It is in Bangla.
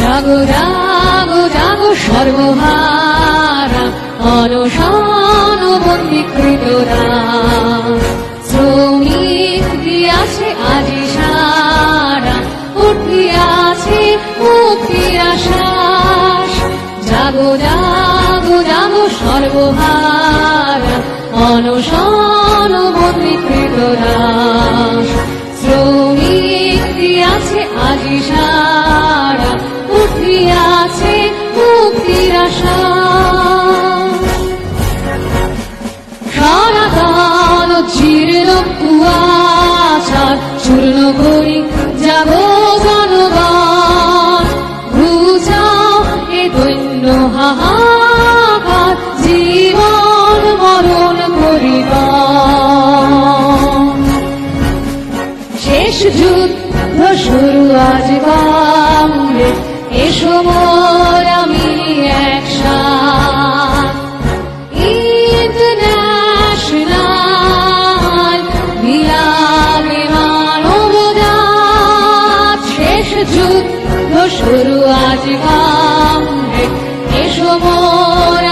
জাগো জাগো জাগো সর্বহারা অনশন বন্দীকৃতরা শ্রমিক দিয়াছে আজি সারা উঠিয়াছে মুক্তির আশ্বাস জাগো জাগো জাগো সর্বহারা অনশন বন্দীকৃতরা শ্রমিক দিয়াছে আজি সারা উঠিয়াছে মুক্তির আশ্বাস সনাতন জীর্ণ কুয়াশার চূর্ণ করি যাবো জনগণ বুঝাও এ দৈন্য হাহাকার জীবন মরণ করিব শেষ যুদ্ধ শুরু আজ বামরে এ সময় আমি একসাথ ইন্টারন্যাশনাল বিলামে মানবজাত শেষ যুদ্ধ শুরু আজ বামরে এ সময়